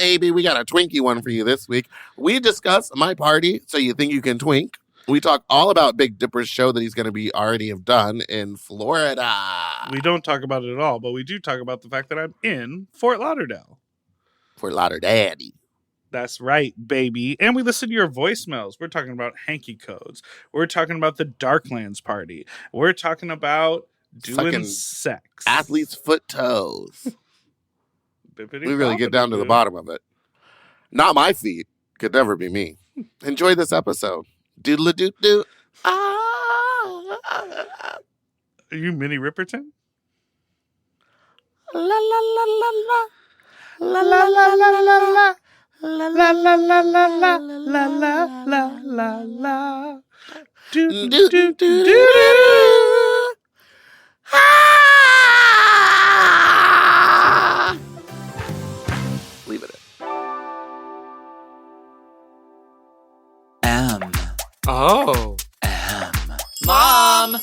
baby. We got a Twinkie one for you this week. We discuss my party, so you think you can twink. We talk all about Big Dipper's show that he's going to be already have done in Florida. We don't talk about it at all, but we do talk about the fact that I'm in Fort Lauderdale. Fort Lauderdale-Daddy. That's right, baby. And we listen to your voicemails. We're talking about Hankey Codes. We're talking about the Darklands party. We're talking about doing Sucking sex. Athlete's foot toes. Bippity We really get down to the bottom of it. Not my feet. Could never be me. Enjoy this episode. Doodle-a-doo-doo. Ah. Are you Minnie Ripperton? La la la la la. La la la la la la. La la la la la la la la la la la. Do do do do do. Leave it in. Oh. Mom!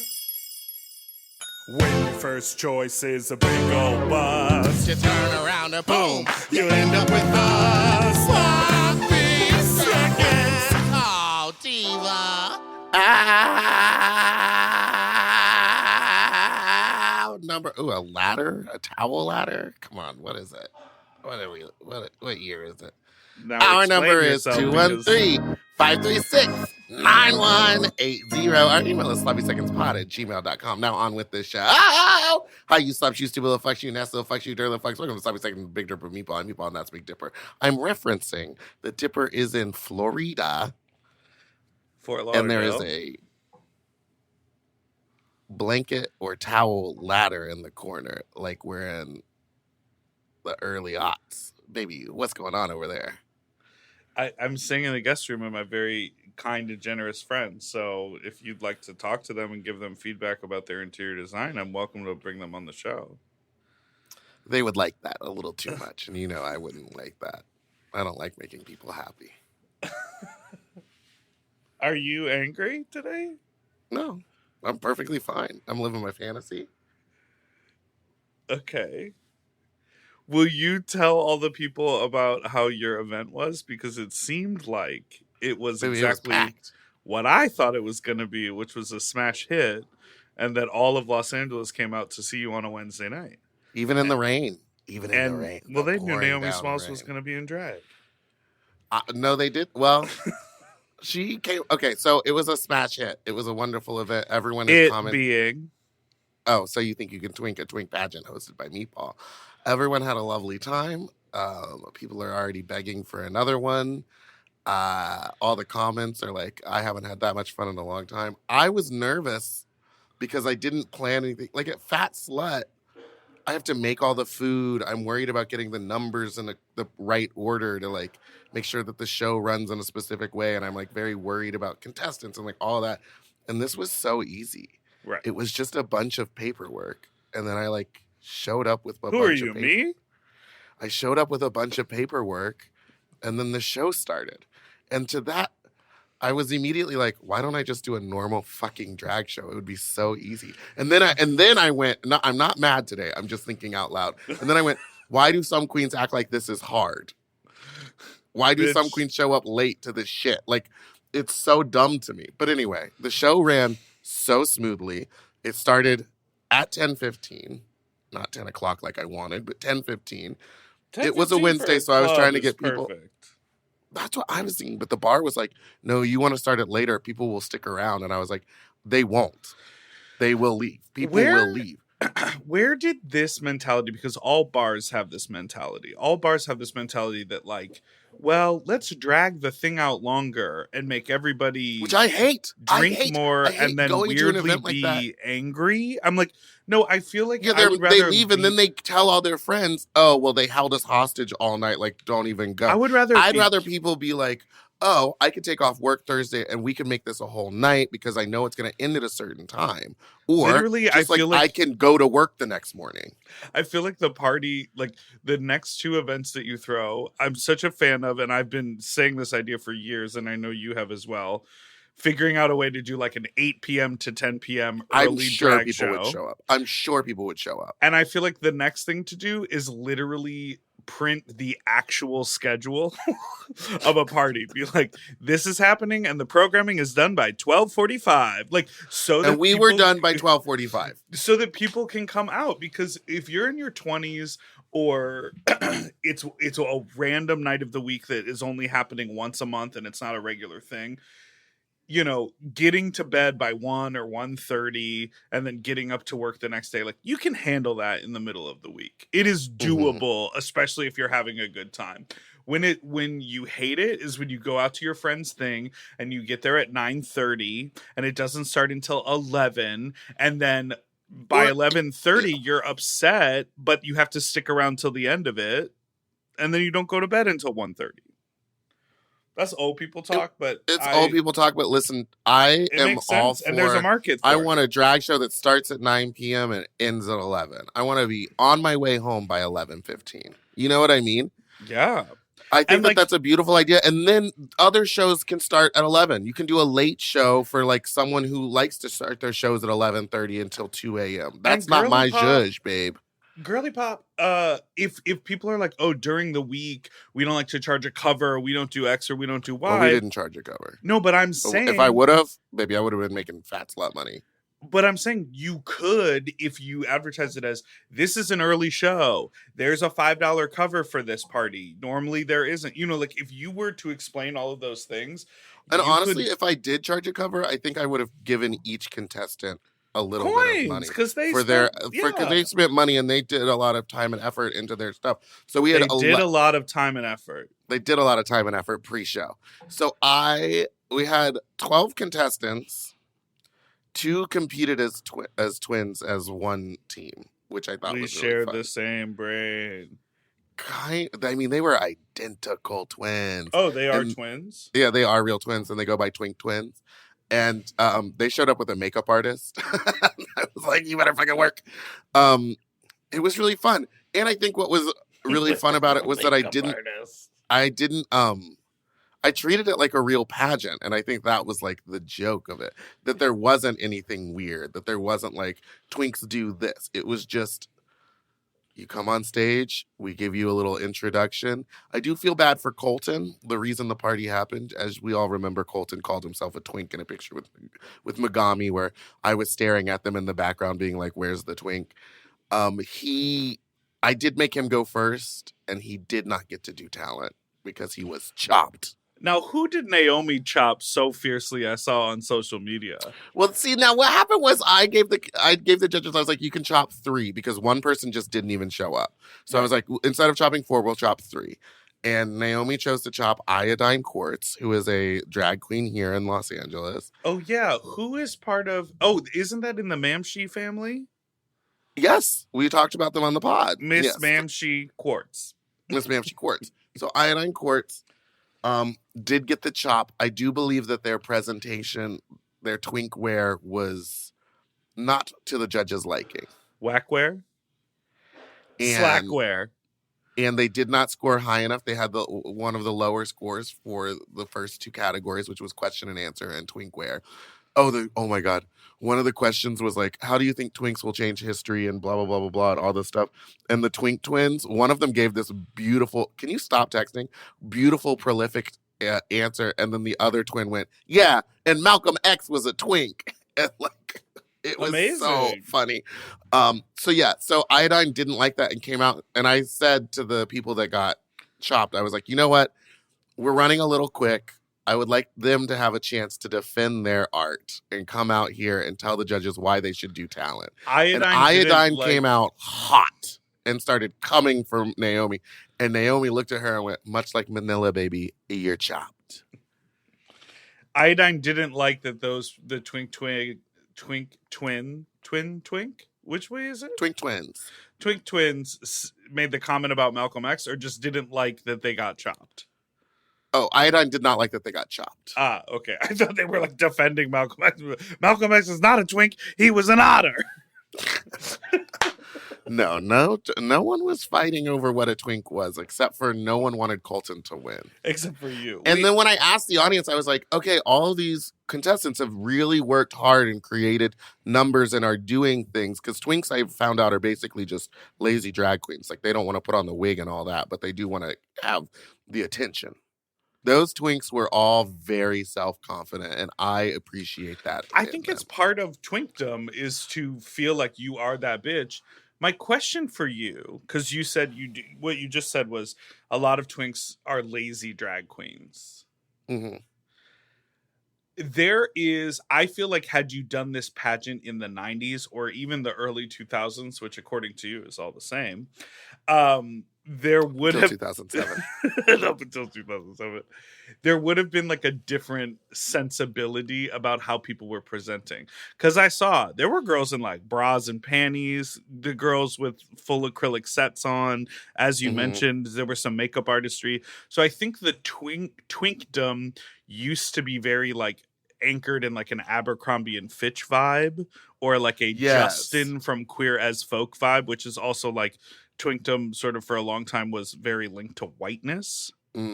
When your first choice is a big old bus, You turn around and boom. you end up with us. Sloppy seconds. Oh, diva. Number. Ooh, a ladder? A towel ladder? Come on, what is it? What are we? What year is it? Now Our explain number is yourself, because 213-536-9180. Our email is sloppysecondspod@gmail.com. Now on with this show. Hi, you slops, you stupid little fucks, you nasty little fucks, you dirty little fucks. Welcome to Sloppy Second, Big Dipper, Meatball, and Meatball, and that's Big Dipper. I'm referencing the Dipper is in Florida, Fort Lauderdale. and there is a blanket or towel ladder in the corner, like we're in the early aughts. Baby, what's going on over there? I'm staying in the guest room of my very kind and generous friends. So if you'd like to talk to them and give them feedback about their interior design, I'm welcome to bring them on the show. They would like that a little too much, and I wouldn't like that. I don't like making people happy. Are you angry today? No, I'm perfectly fine. I'm living my fantasy. Okay. Will you tell all the people about how your event was? Because it seemed like it was Maybe exactly it was packed. what I thought it was going to be, which was a smash hit, and that all of Los Angeles came out to see you on a Wednesday night. Even in the rain. Even in the rain. Well, they knew Pouring Naomi down Smalls rain. was going to be in drag. No, they did. Well, she came. Okay, so it was a smash hit. It was a wonderful event. Everyone is It commenting. being... Oh, so you think you can twink? A twink pageant hosted by Meatball. Everyone had a lovely time. People are already begging for another one. All the comments are like, I haven't had that much fun in a long time. I was nervous because I didn't plan anything. Like at Fat Slut, I have to make all the food. I'm worried about getting the numbers in the right order to like make sure that the show runs in a specific way. And I'm like very worried about contestants and like all that. And this was so easy. Right. It was just a bunch of paperwork. And then I like showed up with a Who are bunch you, of me? I showed up with a bunch of paperwork, and then the show started. And to that, I was immediately like, why don't I just do a normal fucking drag show? It would be so easy. And then I went, no, I'm not mad today. I'm just thinking out loud. And then I went, why do some queens act like this is hard? Why do some queens show up late to this shit? Like, it's so dumb to me. But anyway, the show ran so smoothly. It started at 10:15. Not 10 o'clock like I wanted, but 10:15. It was a Wednesday, so I was trying to get people. Perfect. That's what I was thinking. But the bar was like, no, you want to start it later. People will stick around. And I was like, they won't. They will leave. People will leave. Where did this mentality, because all bars have this mentality. All bars have this mentality that like, well, let's drag the thing out longer and make everybody Which I hate. drink more I hate and then going to an weirdly event like that. be angry. I'm like, no, I feel like Yeah, I would rather they leave and then they tell all their friends, oh, well, they held us hostage all night. Like, don't even go. I'd rather people be like, oh, I could take off work Thursday and we can make this a whole night because I know it's going to end at a certain time. Or literally, just I feel like I can go to work the next morning. I feel like the party, like the next two events that you throw, I'm such a fan of, and I've been saying this idea for years, and I know you have as well. Figuring out a way to do like an 8 p.m. to 10 p.m. early I'm sure drag people show. would show up. I'm sure people would show up. And I feel like the next thing to do is literally print the actual schedule of a party. Be like, this is happening and the programming is done by 12:45. Like, so that And we were people- done by 12:45. so that people can come out, because if you're in your 20s or it's a random night of the week that is only happening once a month and it's not a regular thing, you know, getting to bed by 1 or 1:30 and then getting up to work the next day, like, you can handle that in the middle of the week. It is doable, especially if you're having a good time. When you hate it is when you go out to your friend's thing and you get there at 9:30 and it doesn't start until 11, and then by Or- 11:30 you're upset, but you have to stick around till the end of it, and then you don't go to bed until 1:30. That's old people talk, but It's old people talk, but listen, I It am makes all sense, for. and there's a market. For I it. want a drag show that starts at 9 p.m. and ends at 11. I want to be on my way home by 11:15. You know what I mean? Yeah. I think And, that like- that's a beautiful idea. And then other shows can start at 11. You can do a late show for like someone who likes to start their shows at 11:30 until 2 a.m. That's not Girly my Pop- judge, babe. Girly pop, if people are like, oh, during the week we don't like to charge a cover, we don't do X or we don't do Y. Well, we didn't charge a cover. No, but I'm saying If I would have, baby, I would have been making fat slut money. But I'm saying you could, if you advertise it as, this is an early show, there's a $5 cover for this party. Normally there isn't. You know, like, if you were to explain all of those things. And you honestly, could- if I did charge a cover, I think I would have given each contestant a little bit of money because they for because they spent money and they did a lot of time and effort into their stuff. So we had they did a lot of time and effort. they did a lot of time and effort pre-show. So we had 12 contestants. 2 competed as twins as one team, which I thought We was share really fun. the same brain. I mean, they were identical twins. Oh, they are And- twins? Yeah, they are real twins, and they go by Twink Twins. And they showed up with a makeup artist. I was like, "You better fucking work." It was really fun, and I think what was really fun about it was that I treated it like a real pageant, and I think that was like the joke of it. That there wasn't anything weird. That there wasn't like twinks do this. It was just, you come on stage, we give you a little introduction. I do feel bad for Colton. The reason the party happened, as we all remember, Colton called himself a twink in a picture with Megami, where I was staring at them in the background being like, where's the twink? I did make him go first, and he did not get to do talent because he was chopped. Now, who did Naomi chop so fiercely I saw on social media? Well, see, now what happened was I gave the judges, I was like, you can chop 3 because one person just didn't even show up. So I was like, instead of chopping 4, we'll chop 3. And Naomi chose to chop Iodine Quartz, who is a drag queen here in Los Angeles. Oh, yeah. Who is part of... Oh, isn't that in the Mamshi family? Yes, we talked about them on the pod. Miss Yes. Mamshi Quartz. Miss Mamshi Quartz. So Iodine Quartz did get the chop. I do believe that their presentation, their twink wear, was not to the judges' liking. Whackwear? And, Slackware. And they did not score high enough. They had one of the lower scores for the first 2 categories, which was question and answer and twink wear. Oh my God. One of the questions was like, how do you think twinks will change history and blah, blah, blah, blah, blah, and all this stuff. And the twink twins, one of them gave this beautiful, can you stop texting? Beautiful, prolific answer. And then the other twin went, yeah, and Malcolm X was a twink. And like, it was so Amazing. funny. So Iodine didn't like that and came out. And I said to the people that got chopped, I was like, you know what? We're running a little quick. I would like them to have a chance to defend their art and come out here and tell the judges why they should do talent. And Iodine came out hot and started coming for Naomi. And Naomi looked at her and went, much like Manila, baby, you're chopped. Iodine didn't like that the twink. Which way is it? Twink twins. Twink twins made the comment about Malcolm X, or just didn't like that they got chopped? Oh, Iodine did not like that they got chopped. Ah, okay. I thought they were like defending Malcolm X. Malcolm X is not a twink. He was an otter. No one was fighting over what a twink was, except for no one wanted Colton to win. Except for you. And then when I asked the audience, I was like, okay, all of these contestants have really worked hard and created numbers and are doing things. Because twinks, I found out, are basically just lazy drag queens. Like, they don't want to put on the wig and all that, but they do want to have the attention. Those twinks were all very self-confident, and I appreciate that. I think it's part of twinkdom is to feel like you are that bitch. My question for you, because you said what you just said was a lot of twinks are lazy drag queens. Mm-hmm. I feel like had you done this pageant in the 90s or even the early 2000s, which according to you is all the same, there would Until have 2007. up until 2007, there would have been like a different sensibility about how people were presenting. Because I saw there were girls in like bras and panties, the girls with full acrylic sets on, as you mentioned, there was some makeup artistry. So I think the twinkdom used to be very like anchored in like an Abercrombie and Fitch vibe, or like a Justin from Queer as Folk vibe, which is also like twinkdom sort of for a long time was very linked to whiteness.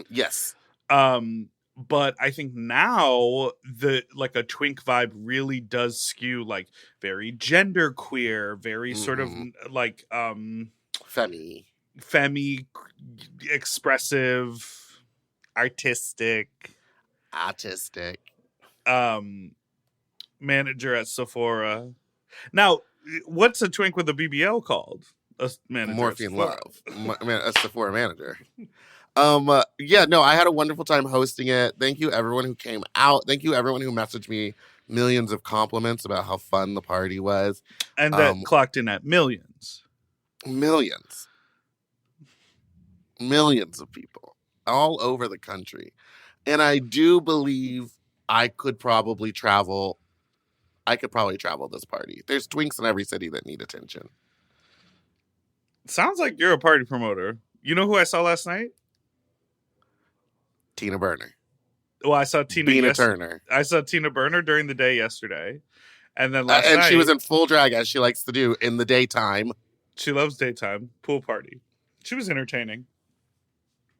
Yes. But I think now the like a twink vibe really does skew like very genderqueer, very sort of like Femi, expressive, artistic. Manager at Sephora. Now, what's a twink with a BBL called? A manager. Morphine Love. A Sephora manager. I had a wonderful time hosting it. Thank you everyone who came out. Thank you everyone who messaged me millions of compliments about how fun the party was. And that clocked in at millions. Millions of people all over the country. And I do believe I could probably travel this party. There's twinks in every city that need attention. Sounds like you're a party promoter. You know who I saw last night? Tina Burner. Well, I saw Tina Turner. I saw Tina Burner during the day yesterday. And then last night. She was in full drag, as she likes to do in the daytime. She loves daytime. Pool party. She was entertaining.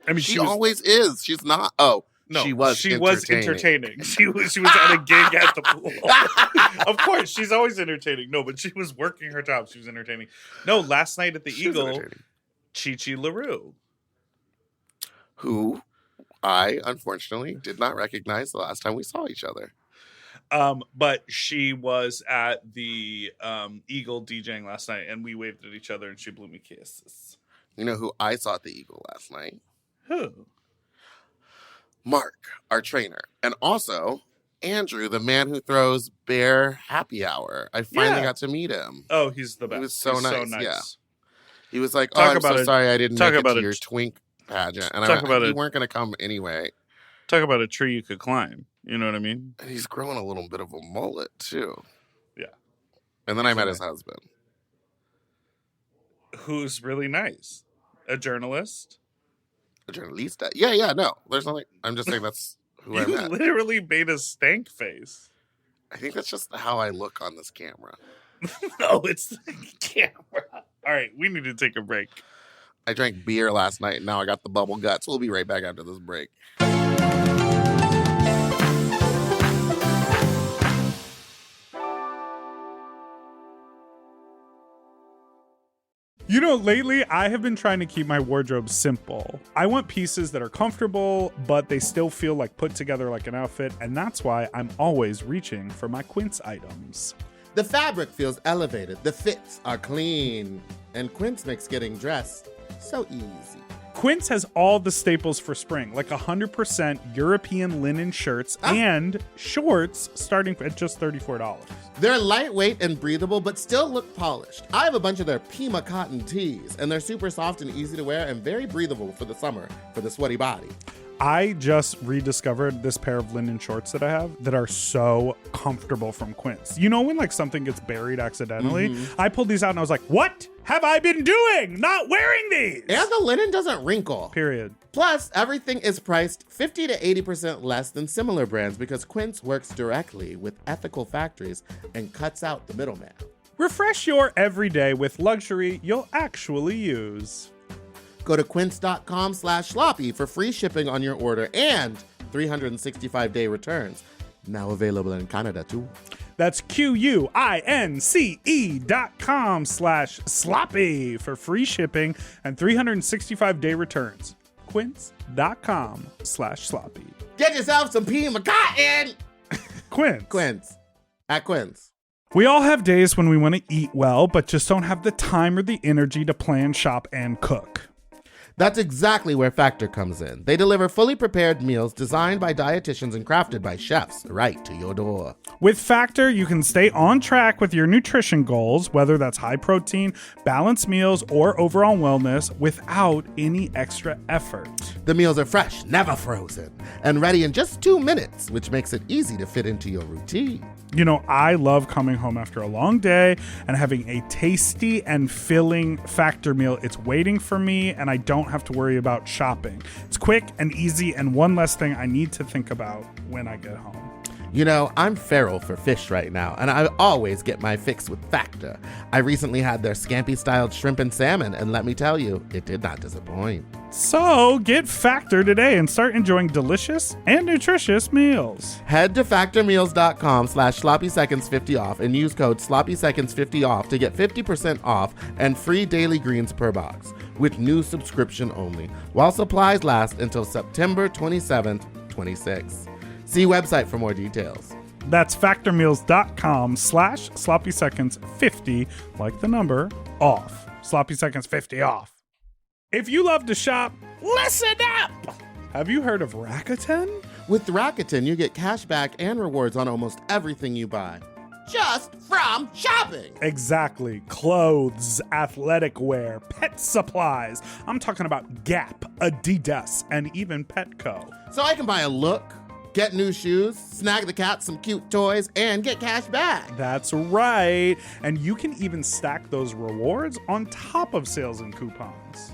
I mean, she always is. She's not. Oh. No, she was entertaining. She was at a gig at the pool. Of course, she's always entertaining. No, but she was working her job. She was entertaining. No, last night at the Eagle, Chi LaRue. Who I, unfortunately, did not recognize the last time we saw each other. But she was at the Eagle DJing last night, and we waved at each other, and she blew me kisses. You know who I saw at the Eagle last night? Who? Mark, our trainer, and also Andrew, the man who throws Bear Happy Hour. I finally got to meet him. Oh, he's the best. He was so nice. Yeah. He was like, I'm sorry I didn't make it to your twink pageant. And you weren't going to come anyway. Talk about a tree you could climb. You know what I mean? And he's growing a little bit of a mullet, too. Yeah. And then I met his husband. Who's really nice. A journalist. A journalista? Yeah, no. There's nothing. I'm just saying that's who I met. You literally made a stank face. I think that's just how I look on this camera. No, it's the camera. All right, we need to take a break. I drank beer last night, and now I got the bubble guts. We'll be right back after this break. You know, lately I have been trying to keep my wardrobe simple. I want pieces that are comfortable, but they still feel like put together like an outfit, and that's why I'm always reaching for my Quince items. The fabric feels elevated, the fits are clean, and Quince makes getting dressed so easy. Quince has all the staples for spring, like 100% European linen shirts and shorts starting at just $34. They're lightweight and breathable, but still look polished. I have a bunch of their Pima cotton tees, and they're super soft and easy to wear and very breathable for the summer, for the sweaty body. I just rediscovered this pair of linen shorts that I have that are so comfortable from Quince. You know when like something gets buried accidentally? I pulled these out and I was like, what have I been doing? Not wearing these! And the linen doesn't wrinkle. Period. Plus, everything is priced 50 to 80% less than similar brands because Quince works directly with ethical factories and cuts out the middleman. Refresh your everyday with luxury you'll actually use. Go to quince.com/sloppy for free shipping on your order and 365-day returns. Now available in Canada, too. That's QUINCE.com/sloppy for free shipping and 365-day returns. Quince.com/sloppy. Get yourself some pima cotton! Quince. Quince. At Quince. We all have days when we want to eat well, but just don't have the time or the energy to plan, shop, and cook. That's exactly where Factor comes in. They deliver fully prepared meals designed by dietitians and crafted by chefs right to your door. With Factor, you can stay on track with your nutrition goals, whether that's high protein, balanced meals, or overall wellness, without any extra effort. The meals are fresh, never frozen, and ready in just 2 minutes, which makes it easy to fit into your routine. You know, I love coming home after a long day and having a tasty and filling Factor meal. It's waiting for me, and I don't have to worry about shopping. It's quick and easy, and one less thing I need to think about when I get home. You know, I'm feral for fish right now, and I always get my fix with Factor. I recently had their scampi-styled shrimp and salmon, and let me tell you, it did not disappoint. So get Factor today and start enjoying delicious and nutritious meals. Head to factormeals.com/sloppyseconds50 off and use code sloppyseconds50 off to get 50% off and free daily greens per box with new subscription only while supplies last until September 27th, 26. See website for more details. That's factormeals.com/sloppyseconds50, like the number, off. Sloppy Seconds 50 off. If you love to shop, listen up! Have you heard of Rakuten? With Rakuten, you get cash back and rewards on almost everything you buy. Just from shopping. Exactly. Clothes, athletic wear, pet supplies. I'm talking about Gap, Adidas, and even Petco. So I can buy a look, get new shoes, snag the cat some cute toys, and get cash back. That's right. And you can even stack those rewards on top of sales and coupons.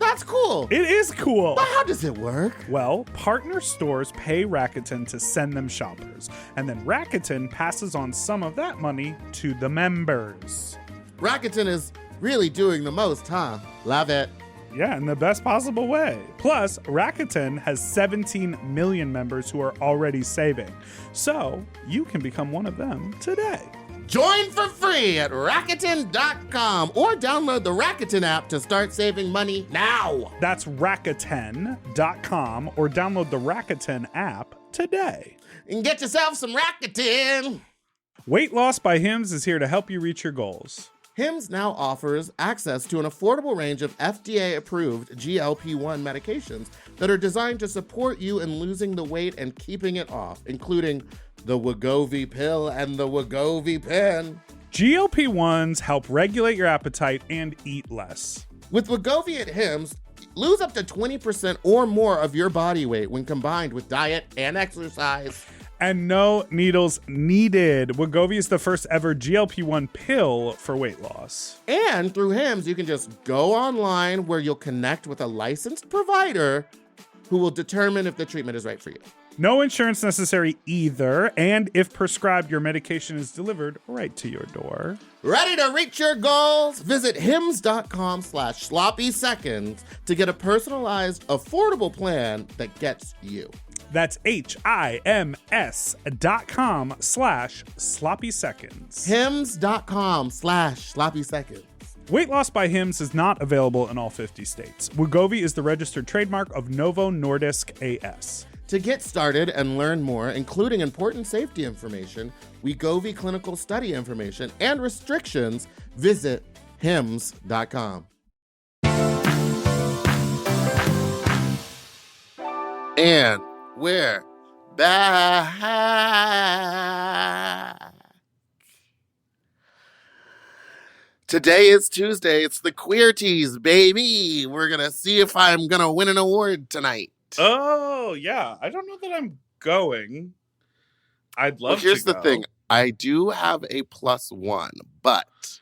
That's cool. It is cool. But how does it work? Well, partner stores pay Rakuten to send them shoppers, and then Rakuten passes on some of that money to the members. Rakuten is really doing the most, huh? Love it. Yeah, in the best possible way. Plus, Rakuten has 17 million members who are already saving. So, you can become one of them today. Join for free at Rakuten.com or download the Rakuten app to start saving money now. That's Rakuten.com or download the Rakuten app today. And get yourself some Rakuten. Weight Loss by Hims is here to help you reach your goals. Hims now offers access to an affordable range of FDA-approved GLP-1 medications that are designed to support you in losing the weight and keeping it off, including the Wegovy pill and the Wegovy pen. GLP-1s help regulate your appetite and eat less. With Wegovy at Hims, lose up to 20% or more of your body weight when combined with diet and exercise. And no needles needed. Wegovy is the first ever GLP-1 pill for weight loss. And through Hims, you can just go online where you'll connect with a licensed provider who will determine if the treatment is right for you. No insurance necessary either, and if prescribed, your medication is delivered right to your door. Ready to reach your goals? Visit hims.com/sloppyseconds to get a personalized, affordable plan that gets you. That's HIMS.com/sloppyseconds. hims.com/sloppyseconds. Weight Loss by Hims is not available in all 50 states. Wegovy is the registered trademark of Novo Nordisk AS. To get started and learn more, including important safety information, Wegovy clinical study information, and restrictions, visit hims.com. And we're back. Today is Tuesday. It's the Queerties, baby. We're going to see if I'm going to win an award tonight. Oh, yeah. I don't know that I'm going. I'd love to Here's go. the thing. I do have a +1, but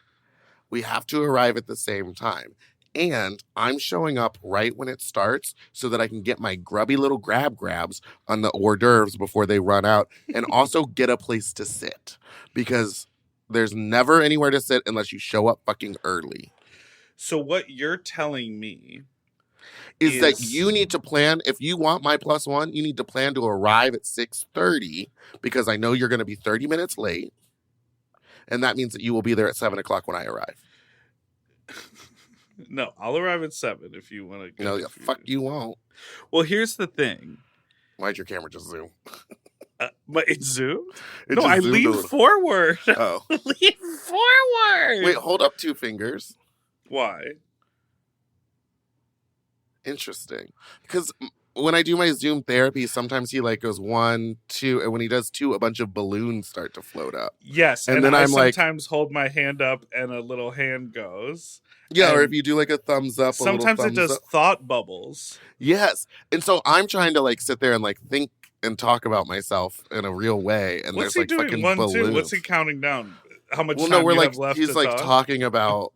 we have to arrive at the same time. And I'm showing up right when it starts so that I can get my grubby little grabs on the hors d'oeuvres before they run out and also get a place to sit. Because there's never anywhere to sit unless you show up fucking early. So what you're telling me is that you need to plan. If you want my +1, you need to plan to arrive at 6:30 because I know you're going to be 30 minutes late. And that means that you will be there at 7 o'clock when I arrive. No, I'll arrive at 7 if you want to. No, fuck you won't. Well, here's the thing. Why'd your camera just zoom? But it's zoomed? It No, just I zoomed a lean little. forward. Oh. Lean forward. Wait, hold up 2 fingers. Why? Interesting. Because when I do my Zoom therapy, sometimes he like goes 1, 2, and when he does 2, a bunch of balloons start to float up. Yes, And and then I I'm like- sometimes hold my hand up and a little hand goes. Yeah, or And if you do like a thumbs up, a little sometimes it thumbs does up. thought bubbles. Yes. And so I'm trying to like sit there and like think and talk about myself in a real way. And What's there's he like doing? fucking 1, balloons. 2. What's he counting down? How much Well, time no, we're you like have left he's to like talk? talking about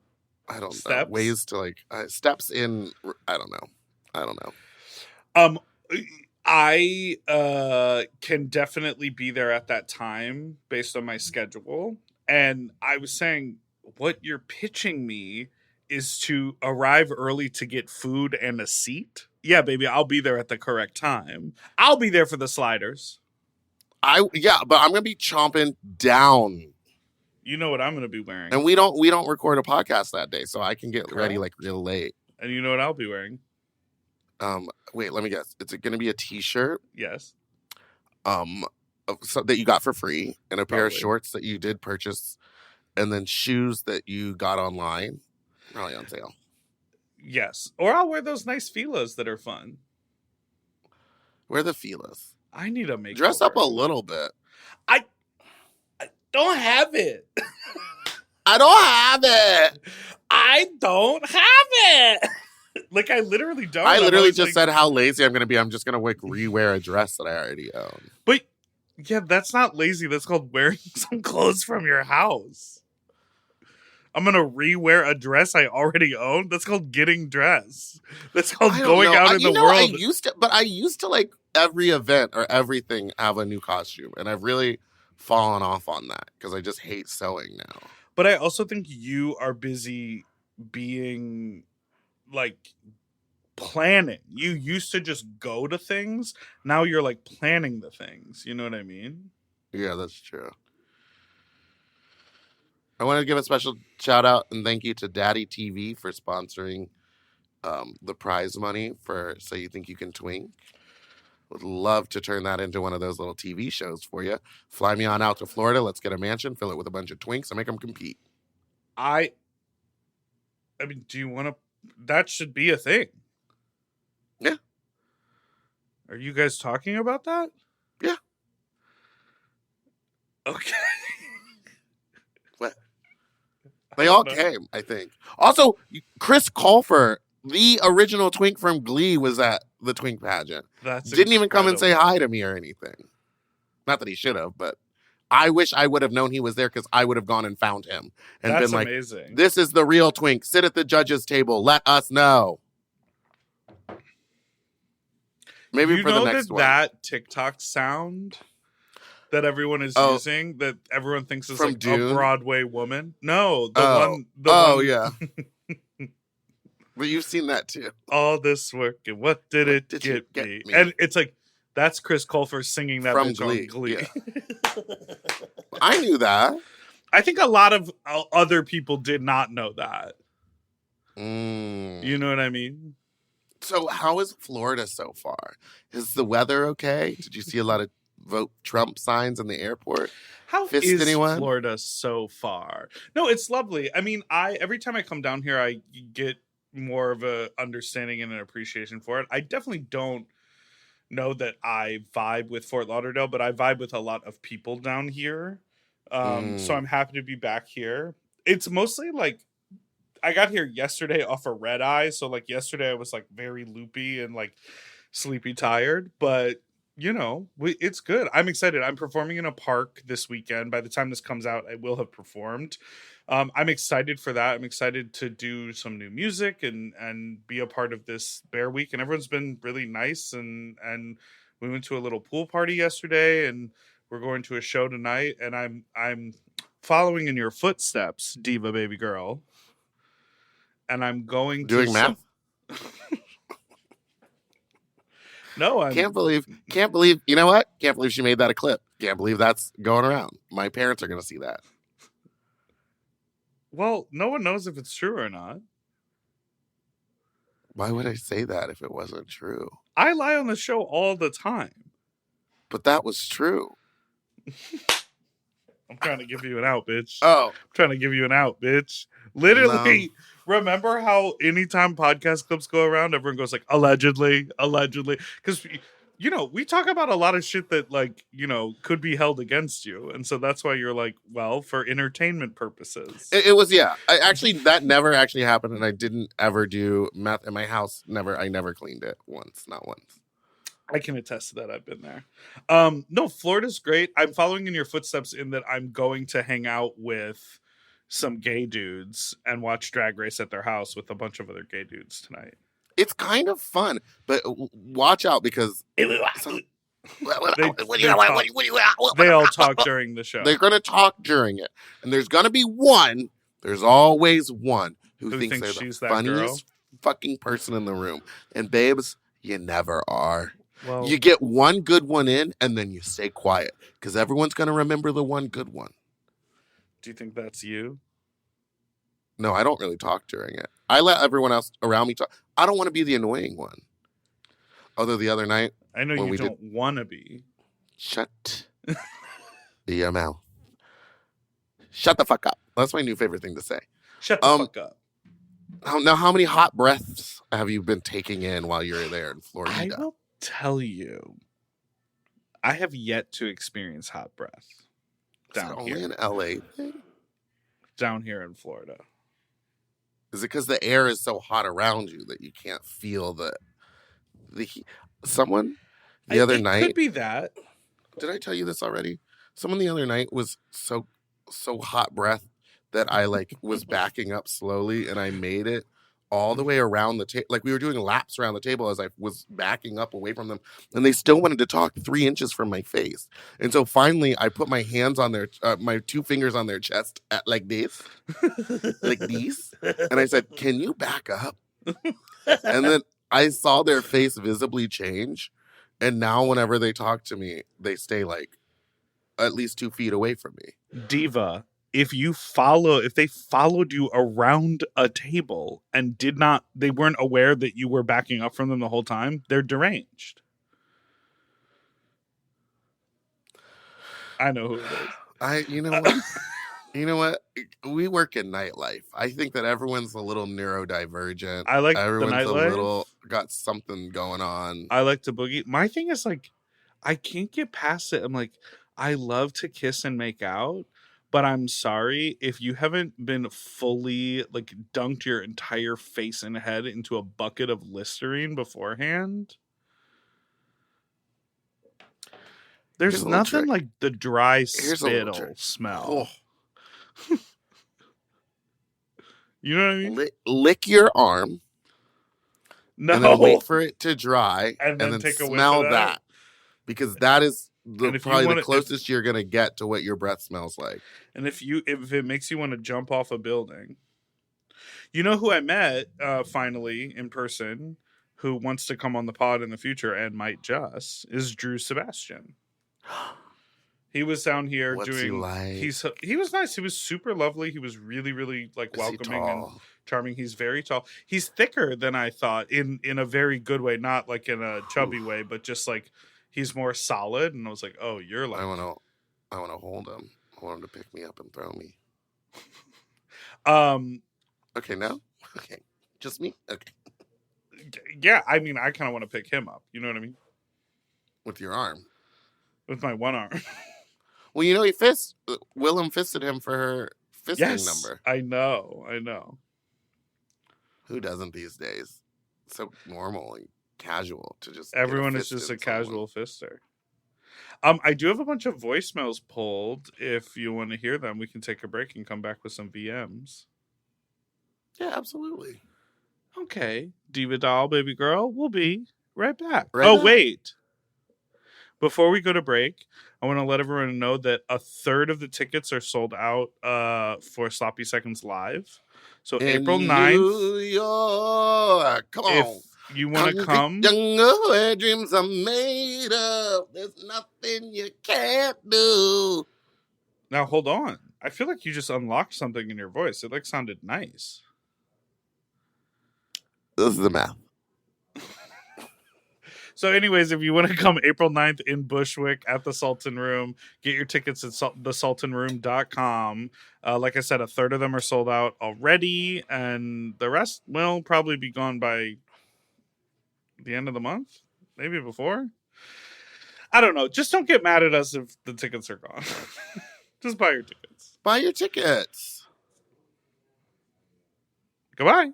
I don't know Steps? ways to like steps in. I don't know. I can definitely be there at that time based on my schedule. And I was saying, what you're pitching me is to arrive early to get food and a seat. Yeah, baby, I'll be there at the correct time. I'll be there for the sliders. But I'm gonna be chomping down, You know what I'm going to be wearing. and we don't record a podcast that day, so I can get ready Correct. like real late. And you know what I'll be wearing. Wait, let me guess. It's gonna be a t-shirt, Yes. that you got for free, and a pair of Probably. shorts that you did purchase, and then shoes that you got online, probably on sale. Yes. Or I'll wear those nice Filas that are fun. Where are the Filas? I need a makeover. Dress up a little bit. I don't have it. I don't have it. I don't have it. Like, I literally don't. I I'm literally always just like- said how lazy I'm gonna be. I'm just gonna like rewear a dress that I already own. But yeah, that's not lazy. That's called wearing some clothes from your house. I'm gonna rewear a dress I already own. That's called getting dressed. That's called I don't going know. out in the world. I used to like every event or everything have a new costume, and I've really fallen off on that because I just hate sewing now. But I also think you are busy being like planning. You used to just go to things. Now you're like planning the things. You know what I mean? Yeah, that's true. I want to give a special shout out and thank you to Daddy TV for sponsoring the prize money for So You Think You Can Twink. Would love to turn that into one of those little TV shows for you. Fly me on out to Florida. Let's get a mansion, fill it with a bunch of twinks, and make them compete. I mean, do you want to? That should be a thing. Yeah. Are you guys talking about that? Yeah. Okay. What? They all don't know. came, I think. Also, Chris Colfer, the original twink from Glee, was at the twink pageant. That's Didn't even come and incredible. say hi to me or anything. Not that he should have, but I wish I would have known he was there because I would have gone and found him and That's been like, amazing. this is the real twink. Sit at the judge's table. Let us know. Maybe you for know the next one. that TikTok sound that everyone is Oh. using that everyone thinks is From like Dune? a Broadway woman? No, the Oh. one. Yeah. But you've seen that too. All this work and what did it did you get me? get me? And it's like that's Chris Colfer singing that From bitch on Glee, Glee. yeah. I knew that. I think a lot of other people did not know that. Mm. You know what I mean? So how is Florida so far? Is the weather okay? Did you see a lot of vote Trump signs in the airport? How Fist is anyone? Florida so far? No, it's lovely. I mean, every time I come down here, I get more of a understanding and an appreciation for it. I definitely don't know that I vibe with Fort Lauderdale, but I vibe with a lot of people down here. So I'm happy to be back here. It's mostly like I got here yesterday off a red eye, so like yesterday I was like very loopy and like sleepy tired, but you know, it's good. I'm excited. I'm performing in a park this weekend. By the time this comes out, I will have performed. I'm excited for that. I'm excited to do some new music and be a part of this Bear Week. And everyone's been really nice. And we went to a little pool party yesterday, and we're going to a show tonight. And I'm following in your footsteps, diva baby girl, and I'm going Doing to math? No, I'm Can't believe, you know what? Can't believe she made that a clip. Can't believe that's going around. My parents are going to see that. Well, no one knows if it's true or not. Why would I say that if it wasn't true? I lie on the show all the time. But that was true. I'm trying to give you an out, bitch. Oh, I'm trying to give you an out, bitch. Literally, remember how anytime podcast clips go around, everyone goes like, allegedly. Because, you know, we talk about a lot of shit that, like, you know, could be held against you. And so that's why you're like, well, for entertainment purposes. it was, yeah. That never actually happened, and I didn't ever do math in my house. I never cleaned it once, not once. I can attest to that. I've been there. No, Florida's great. I'm following in your footsteps in that I'm going to hang out with some gay dudes and watch Drag Race at their house with a bunch of other gay dudes tonight. It's kind of fun, but watch out because they all talk during the show. They're going to talk during it, and there's going to be one. There's always one who thinks they're she's the that girl? funniest fucking person in the room. And babes, you never are. Well, You get one good one in, and then you stay quiet because everyone's going to remember the one good one. do you think that's you? No, I don't really talk during it. I let everyone else around me talk. I don't want to be the annoying one. Although the other night, I know when you we don't want to be. shut your mouth. Shut the fuck up. That's my new favorite thing to say. Shut the fuck up. Now, how many hot breaths have you been taking in while you're there in Florida? I will tell you, I have yet to experience hot breath Is it down only here. an LA thing? Down here in Florida. Is it because the air is so hot around you that you can't feel the heat? Someone the other night could be that. Did I tell you this already? Someone the other night was so hot breath that I was backing up slowly, and I made it all the way around the table. Like we were doing laps around the table as I was backing up away from them, and they still wanted to talk 3 inches from my face. And so finally, I put my hands on my 2 fingers on their chest like this, and I said, "Can you back up?" And then I saw their face visibly change, and now whenever they talk to me, they stay at least 2 feet away from me. Diva, if they followed you around a table and they weren't aware that you were backing up from them the whole time, they're deranged. I know who it is. You know what? You know what? We work in nightlife. I think that everyone's a little neurodivergent. I like everyone's the nightlife. Got something going on. I like to boogie. My thing is I can't get past it. I'm like, I love to kiss and make out, but I'm sorry if you haven't been fully dunked your entire face and head into a bucket of Listerine beforehand. There's nothing like the dry spittle smell. Oh. You know what I mean? Lick your arm. No. And then wait for it to dry. And then take a whiff smell of that. Because that is probably the closest you're going to get to what your breath smells like. And if it makes you want to jump off a building. You know who I met finally in person who wants to come on the pod in the future and might just is Drew Sebastian. He was down here What's doing. He like? He was nice. He was super lovely. He was really, really welcoming and charming. He's very tall. He's thicker than I thought in a very good way, not in a chubby way, but just he's more solid. And I was like, oh, you're I want to hold him. I want him to pick me up and throw me. Okay, no. Okay, just me. Okay. Yeah, I mean, I kind of want to pick him up. You know what I mean? With your arm. With my one arm. Well, Willem fisted him for her fisting number. I know. Who doesn't these days? So normal and casual to just. Everyone is just a casual fister. I do have a bunch of voicemails pulled. If you want to hear them, we can take a break and come back with some VMs. Yeah, absolutely. Okay, Diva Doll, baby girl, we'll be right back. Right back. Wait. Before we go to break, I want to let everyone know that a third of the tickets are sold out for Sloppy Seconds Live. So In April 9th, New York. Come if on. you want to come, Young girl, where dreams are made of. There's nothing you can't do. now hold on. I feel like you just unlocked something in your voice. It like sounded nice. This is the math. So anyways, if you want to come April 9th in Bushwick at the Sultan Room, get your tickets at thesultanroom.com. Like I said, a third of them are sold out already, and the rest will probably be gone by the end of the month, maybe before. I don't know. Just don't get mad at us if the tickets are gone. Just buy your tickets. Buy your tickets. Goodbye.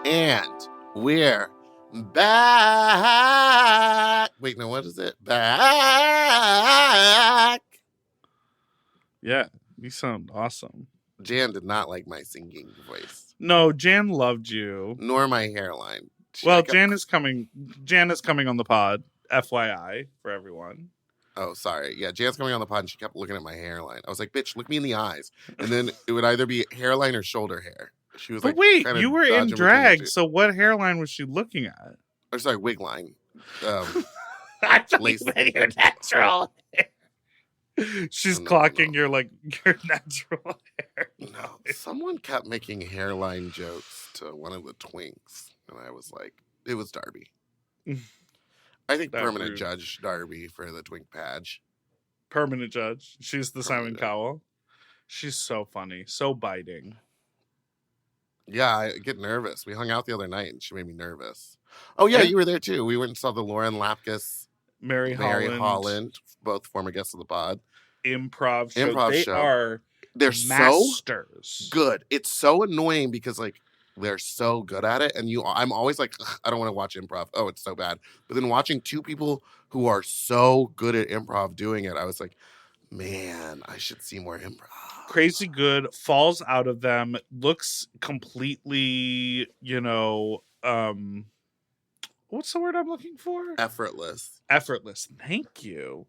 And we're back. Wait, no, what is it? Back. Yeah, you sound awesome. Jan did not like my singing voice, No, Jan loved you. nor my hairline. Well, Jan is coming. Jan is coming on the pod. FYI for everyone. Oh, sorry. Yeah, Jan's coming on the pod and she kept looking at my hairline. I was like, bitch, look me in the eyes. And then it would either be hairline or shoulder hair. She was But like, wait, kinda you were in dodging between the drag, two. so what hairline was she looking at? Or sorry, wig line. Lace. your natural hair. She's No, clocking no. your natural hair. No, someone kept making hairline jokes to one of the twinks. And I was like, it was Darby. I think That permanent rude. judge Darby for the twink badge. Permanent judge. She's the Simon Permanent. Cowell. She's so funny, so biting. Yeah, I get nervous. We hung out the other night and she made me nervous. Oh, yeah, Yeah. you were there too. We went and saw the Lauren Lapkus, Mary Holland, both former guests of the pod. improv show. Improv They show. are They're so masters. good. It's so annoying because like they're so good at it, and I'm always like, "Ugh, I don't want to watch improv. Oh, it's so bad. But then watching two people who are so good at improv doing it, I was like, man, I should see more improv. Crazy good, falls out of them, looks completely, what's the word I'm looking for? Effortless. Effortless. Thank you.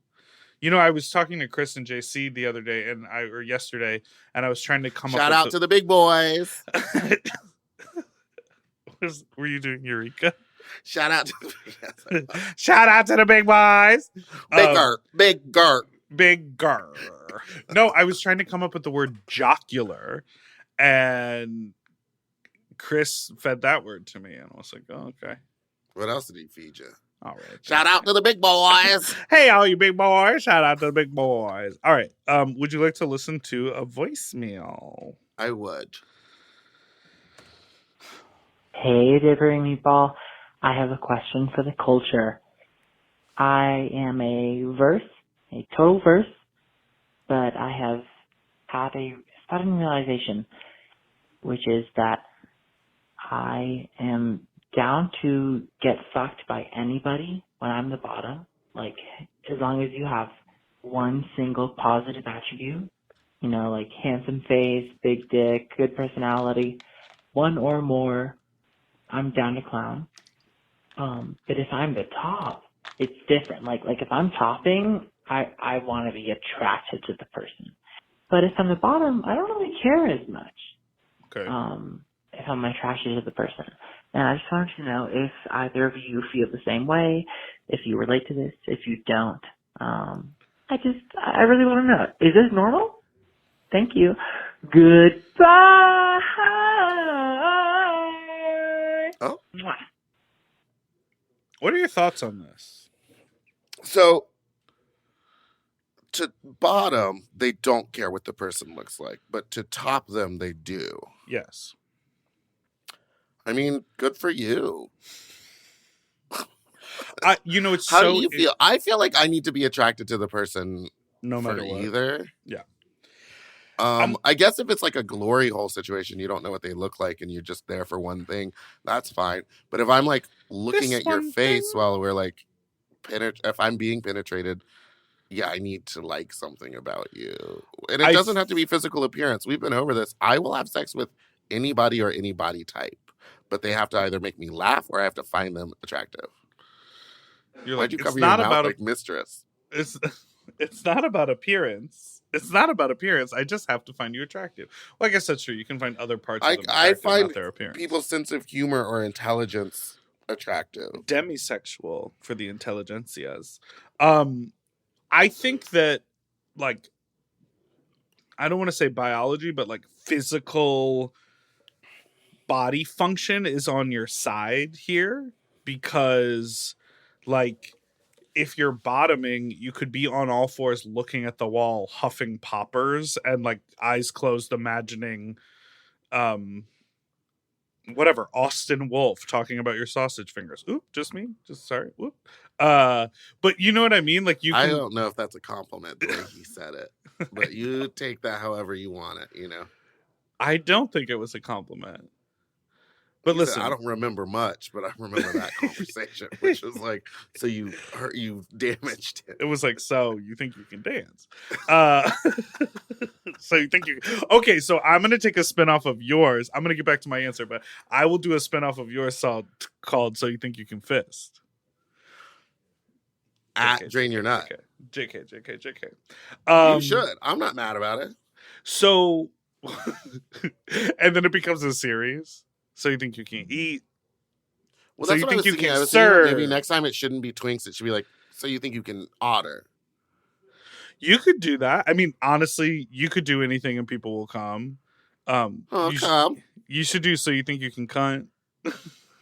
I was talking to Chris and JC the other day or yesterday, and I was trying to come Shout up out to the big boys. Were you doing Eureka? Shout out to Shout out to the big boys. bigger. Bigger. No, I was trying to come up with the word jocular, and Chris fed that word to me, and I was like, oh, okay. What else did he feed you? All right. Shout out to the big boys. Hey, all you big boys. Shout out to the big boys. All right. Would you like to listen to a voicemail? I would. Hey, Decode and Meatball. I have a question for the culture. I am a total verse, but I have had a sudden realization, which is that I am down to get fucked by anybody when I'm the bottom. Like, as long as you have one single positive attribute, like handsome face, big dick, good personality, one or more, I'm down to clown. But if I'm the top, it's different. Like if I'm topping, I want to be attracted to the person. But if I'm the bottom, I don't really care as much. Okay. If I'm attracted to the person. And I just wanted to know if either of you feel the same way, if you relate to this, if you don't. I really want to know. Is this normal? Thank you. Goodbye. Oh. Mwah. What are your thoughts on this? So, to bottom, they don't care what the person looks like, but to top them, they do. Yes. I mean, good for you. It's How so do you feel? I feel like I need to be attracted to the person no for matter what. either. Yeah. I guess if it's like a glory hole situation, you don't know what they look like and you're just there for one thing, that's fine. But if I'm like looking This at your one face thing? while we're like, if I'm being penetrated, yeah, I need to like something about you. And it I doesn't have to be physical appearance. We've been over this. I will have sex with anybody or any body type, but they have to either make me laugh or I have to find them attractive. You're Why'd like, you it's cover your not mouth about like mistress? it's it's not about appearance. It's not about appearance. I just have to find you attractive. Well, I guess that's true. You can find other parts of them I attractive, find not their appearance. people's sense of humor or intelligence attractive. Demisexual for the intelligentsias. I think that, like, I don't want to say biology, but like physical body function is on your side here, because, like, if you're bottoming, you could be on all fours looking at the wall, huffing poppers and like eyes closed, imagining whatever, Austin Wolf talking about your sausage fingers. Oop, just me. Just sorry. Oop. But you know what I mean? Like, you I can don't know if that's a compliment the way he said it, but you take that however you want it, you know. I don't think it was a compliment. But He said, listen, I don't remember much, but I remember that conversation, which was like, so you damaged it. it was like, so you think you can dance? So you think you okay? So I'm gonna take a spinoff of yours. I'm gonna get back to my answer, but I will do a spinoff of yours called "So You Think You Can Fist." At JK, Drain Your Nut. JK. You should. I'm not mad about it. So, and then it becomes a series. So you think you can eat? Well, So that's you what think I was you thinking. can I was thinking serve? maybe next time it shouldn't be twinks. It should be like, so you think you can otter. You could do that. I mean, honestly, you could do anything and people will come. Oh, you, come. you should do so you think you can cunt.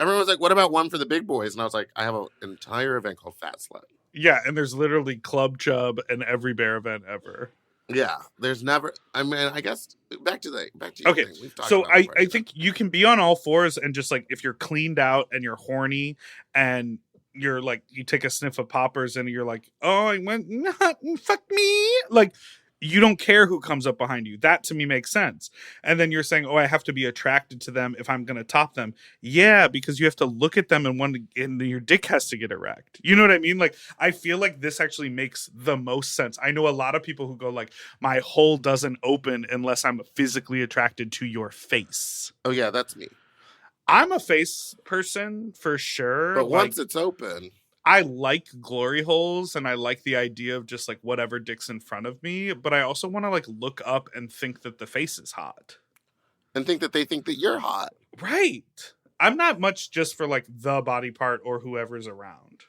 Everyone was like, what about one for the big boys? And I was like, I have an entire event called Fat Slut. Yeah, and there's literally Club Chub and every bear event ever. Yeah, there's never. I mean, I guess back to your Okay, thing. We've talked so about it I think you can be on all fours and just like, if you're cleaned out and you're horny and you're like, you take a sniff of poppers and you're like, oh, I went, not fuck me, like, you don't care who comes up behind you. That to me makes sense. And then you're saying, oh, I have to be attracted to them if I'm going to top them. Yeah, because you have to look at them and your dick has to get erect. You know what I mean? Like, I feel like this actually makes the most sense. I know a lot of people who go like, my hole doesn't open unless I'm physically attracted to your face. Oh yeah, that's me. I'm a face person for sure. But once it's open, I like glory holes and I like the idea of just like whatever dick's in front of me, but I also want to like look up and think that the face is hot. and think that they think that you're hot. Right. I'm not much just for like the body part or whoever's around.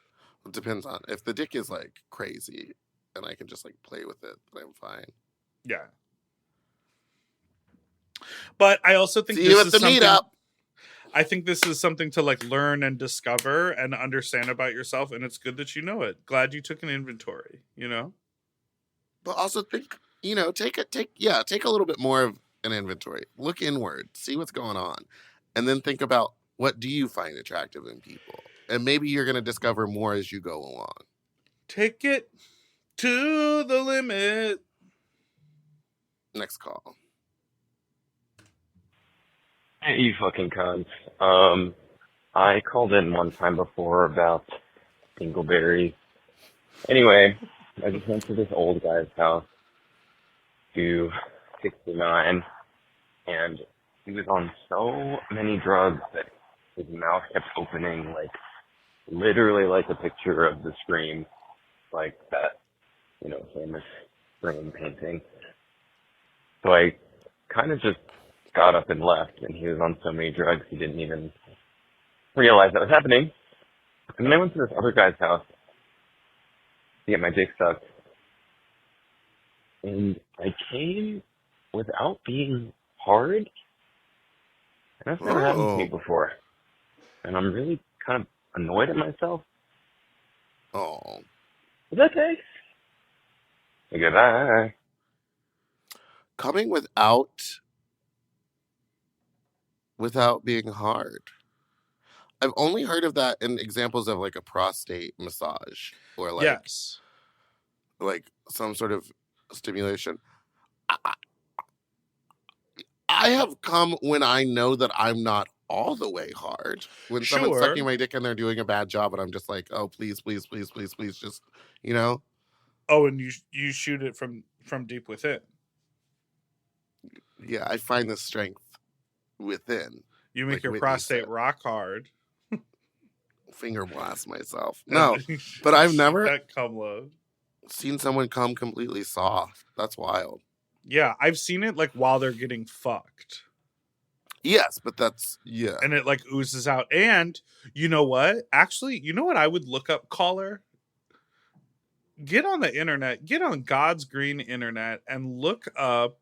It depends on if the dick is like crazy and I can just like play with it, then I'm fine. Yeah. But I also think See you at is the something, meetup. I think this is something to like learn and discover and understand about yourself, and it's good that you know it. Glad you took an inventory, you know? But also think, take a little bit more of an inventory. Look inward, see what's going on, and then think about what do you find attractive in people, and maybe you're going to discover more as you go along. Take it to the limit. Next call. Hey, you fucking cunts. I called in one time before about dingleberries. Anyway, I just went to this old guy's house, to 69, and he was on so many drugs that his mouth kept opening, like, literally like a picture of the Scream, like that, famous Scream painting. So I kind of just got up and left, and he was on so many drugs he didn't even realize that was happening. And then I went to this other guy's house to get my dick sucked, and I came without being hard, and that's never happened to me before. And I'm really kind of annoyed at myself. Oh. Is that okay? Goodbye. Coming without being hard. I've only heard of that in examples of like a prostate massage or like Yes. like some sort of stimulation. I have come when I know that I'm not all the way hard. When someone's Sure. sucking my dick and they're doing a bad job and I'm just like, oh, please, please, please, please, please, just, Oh, and you shoot it from deep within. Yeah, I find the strength within. You make Like your Whitney prostate said. rock hard. Finger blast myself. and No, then but I've shoot never that cum load. seen someone come completely soft. That's wild. Yeah, I've seen it like while they're getting fucked. Yes, but that's yeah. And it like oozes out. And you know what? Actually, you know what I would look up, caller? Get on the internet, get on God's green internet and look up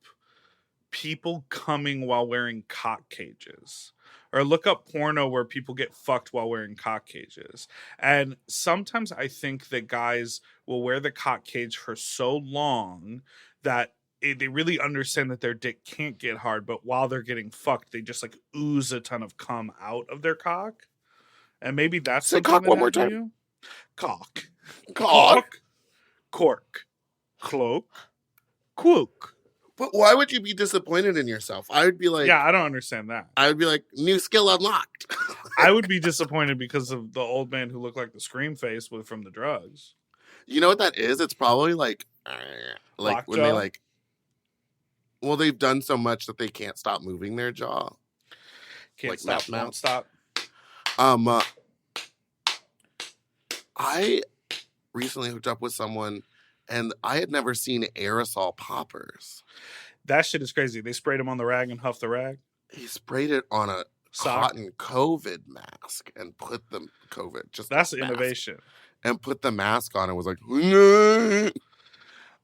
people coming while wearing cock cages. Or look up porno where people get fucked while wearing cock cages. And sometimes I think that guys will wear the cock cage for so long that they really understand that their dick can't get hard, but while they're getting fucked, they just like ooze a ton of cum out of their cock. And maybe that's Say something cock that one more happened to time. you. Cock. Cock. Cork. Cloak. Quook. But why would you be disappointed in yourself? I would be like, Yeah, I don't understand that. I would be like, new skill unlocked. I would be disappointed because of the old man who looked like the Scream face from the drugs. You know what that is? It's probably like when Lockjaw? they like. Well, they've done so much that they can't stop moving their jaw. Can't Like stop, mouth won't mouth. stop. I recently hooked up with someone, and I had never seen aerosol poppers. That shit is crazy. They sprayed him on the rag and huffed the rag. He sprayed it on a Sock. cotton COVID mask and put the COVID just That's the mask, innovation. and put the mask on and was like,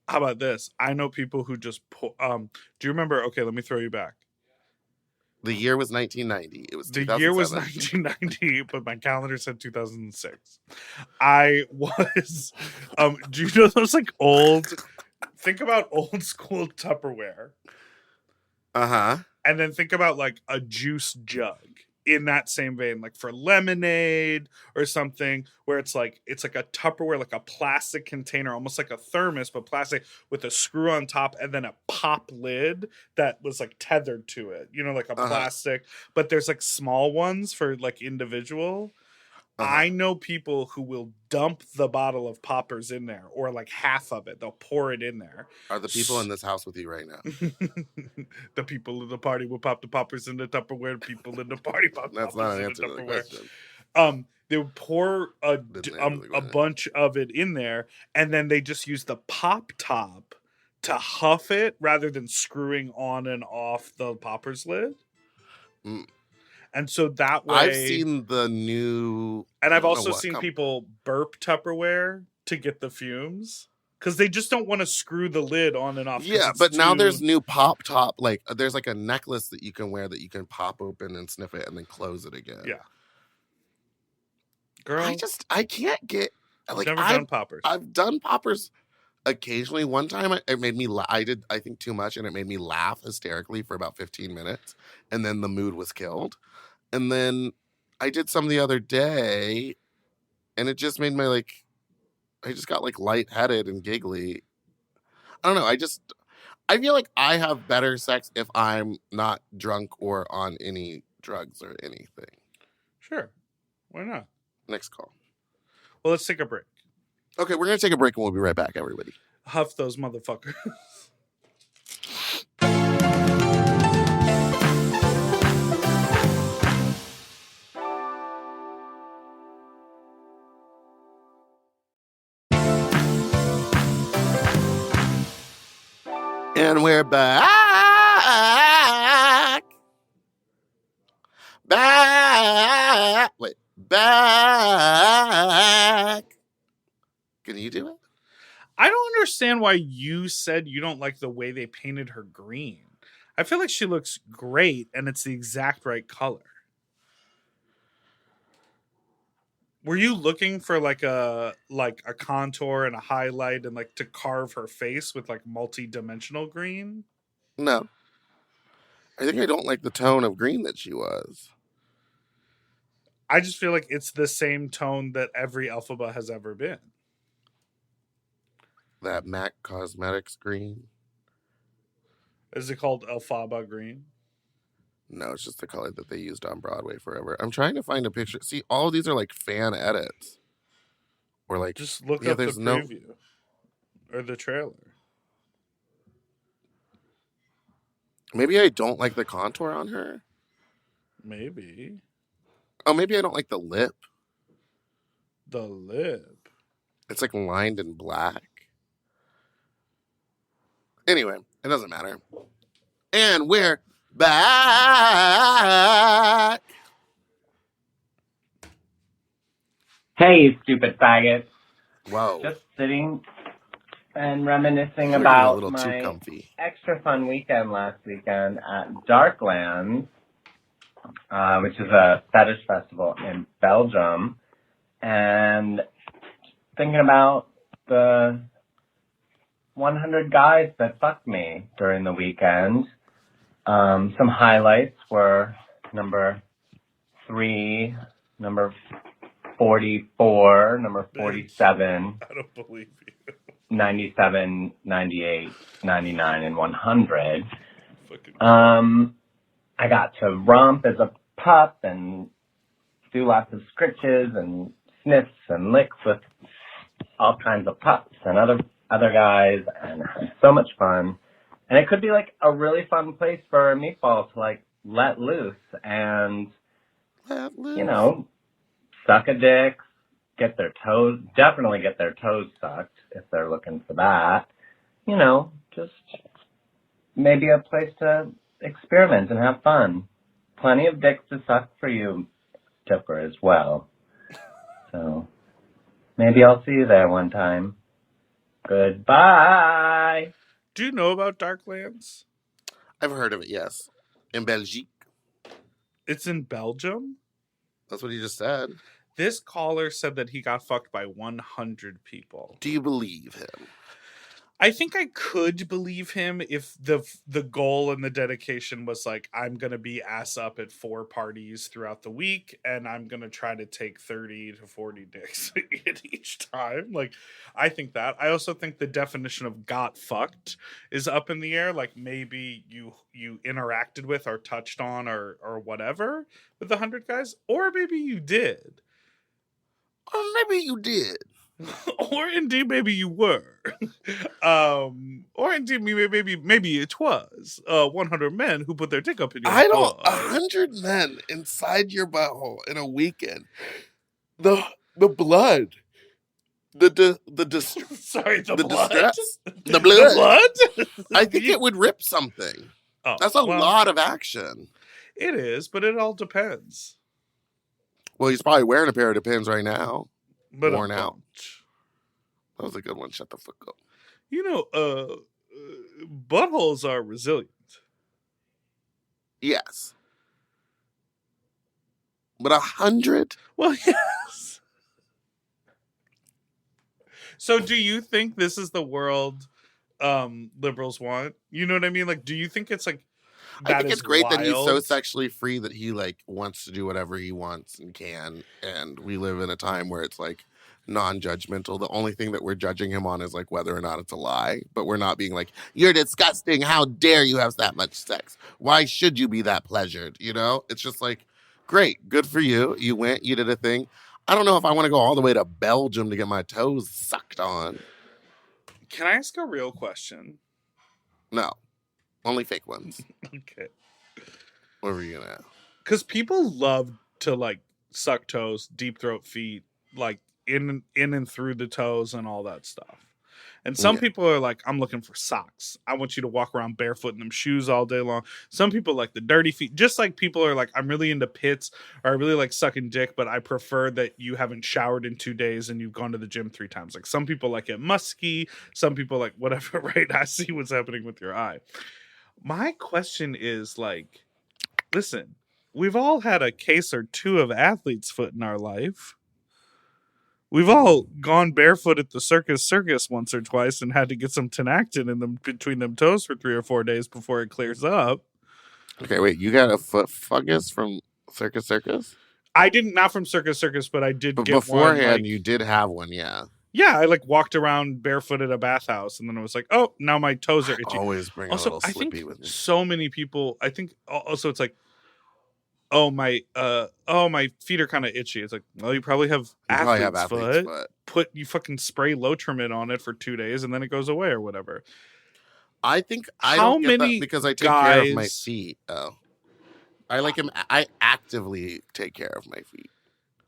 How about this? I know people who just do you remember? Okay, let me throw you back. the year was 1990. It was The year was 2007. 1990, but my calendar said 2006. I was do you know those like think about old school Tupperware. Uh-huh. And then think about like a juice jug in that same vein, like for lemonade or something, where it's like a Tupperware, like a plastic container, almost like a thermos, but plastic with a screw on top and then a pop lid that was like tethered to it, you know, like a plastic, but there's like small ones for like individual. I know people who will dump the bottle of poppers in there, or like half of it. They'll pour it in there. Are the people in this house with you right now? The people in the party will pop the poppers in the Tupperware. People in the party pop That's poppers not an in answer the to the Tupperware. question. They would pour a Didn't answer the question. bunch of it in there, and then they just use the pop top to huff it rather than screwing on and off the popper's lid. Mm. And so that way, I've seen the new, and I I've don't know also what seen company. people burp Tupperware to get the fumes because they just don't want to screw the lid on and off. 'cause Yeah, it's but now too- there's new pop top. Like there's like a necklace that you can wear that you can pop open and sniff it and then close it again. Yeah. Girl, I can't get like never done poppers. I've done poppers occasionally. One time it made me I think too much, and it made me laugh hysterically for about 15 minutes, and then the mood was killed. And then I did some the other day, and it just made my I just got lightheaded and giggly. I don't know. I feel like I have better sex if I'm not drunk or on any drugs or anything. Sure. Why not? Next call. Well, let's take a break. Okay, we're going to take a break and we'll be right back, everybody. Huff those motherfuckers. And we're back. Back. Can you do it? I don't understand why you said you don't like the way they painted her green. I feel like she looks great and it's the exact right color. Were you looking for like a contour and a highlight and like to carve her face with like multi-dimensional green? No. I think I don't like the tone of green that she was. I just feel like it's the same tone that every Elphaba has ever been. That MAC Cosmetics green. Is it called Elphaba green? No, it's just the color that they used on Broadway forever. I'm trying to find a picture. See, all of these are like fan edits. Or like Just look yeah, up the there's no preview. or the trailer? Maybe I don't like the contour on her. Maybe. Oh, maybe I don't like the lip. The lip. It's like lined in black. Anyway, it doesn't matter. And we're back. Hey, you stupid faggot. Whoa. Just sitting and reminiscing You're a about little too my comfy. extra fun weekend last weekend at Darklands, which is a fetish festival in Belgium, and thinking about the 100 guys that fucked me during the weekend. Some highlights were number 3, number 44, number 47, I don't believe you. 97, 98, 99, and 100. Fucking I got to romp as a pup and do lots of scritches and sniffs and licks with all kinds of pups and other guys, and had so much fun. And it could be like a really fun place for Meatball to like let loose and, you know, suck a dick, definitely get their toes sucked if they're looking for that. You know, just maybe a place to experiment and have fun. Plenty of dicks to suck for you, Tipper, as well. So maybe I'll see you there one time. Goodbye. Do you know about Darklands? I've heard of it, yes. In Belgique. It's in Belgium? That's what he just said. This caller said that he got fucked by 100 people. Do you believe him? I think I could believe him if the goal and the dedication was like, I'm going to be ass up at 4 parties throughout the week, and I'm going to try to take 30 to 40 dicks at each time. Like, I think that. I also think the definition of got fucked is up in the air. Like, maybe you interacted with or touched on or whatever with the 100 guys, or maybe you did. Or maybe you did. Or indeed, maybe you were. Or indeed, maybe it was 100 men who put their dick up in your butt. 100 men inside your butthole in a weekend. The blood. The Sorry, the blood. distress. The blood. The blood? I think it would rip something. Oh, That's a lot of action. It is, but it all depends. Well, he's probably wearing a pair of Depends right now. But Worn out. That was a good one. Shut the fuck up. You know, buttholes are resilient. Yes. But 100? Well, yes. So do you think this is the world liberals want? You know what I mean? Like, do you think it's like I think it's great that he's so wild? sexually free that he like wants to do whatever he wants and can. And we live in a time where it's like non-judgmental. The only thing that we're judging him on is like whether or not it's a lie. But we're not being like, you're disgusting. How dare you have that much sex? Why should you be that pleasured? You know, it's just like, great, good for you. You went, you did a thing. I don't know if I want to go all the way to Belgium to get my toes sucked on. Can I ask a real question? No, only fake ones. Okay. What were you gonna ask? Because people love to like suck toes, deep throat feet, like in and through the toes and all that stuff. And some people are like, I'm looking for socks. I want you to walk around barefoot in them shoes all day long. Some people like the dirty feet. Just like people are like, I'm really into pits, or I really like sucking dick, but I prefer that you haven't showered in 2 days and you've gone to the gym 3 times. Like some people like it musky. Some people like whatever, right? I see what's happening with your eye. My question is like, listen, we've all had a case or two of athlete's foot in our life. We've all gone barefoot at the circus once or twice and had to get some Tenactin in them between them toes for 3 or 4 days before it clears up. Okay, wait, you got a foot fungus from circus? I didn't, not from circus, but I did But get beforehand, one. Like, you did have one, yeah. yeah, I like walked around barefoot at a bathhouse, and then I was like, oh, now my toes are itchy. Always bring Also, a little I think slippy with me. so many people. I think also it's like, my feet are kind of itchy. It's like, well, you probably have You probably have athlete's athlete's foot. foot. you fucking spray Lotrimin on it for 2 days and then it goes away or whatever. I think I How don't get that many because I take care of my guys- feet. Oh, I actively take care of my feet.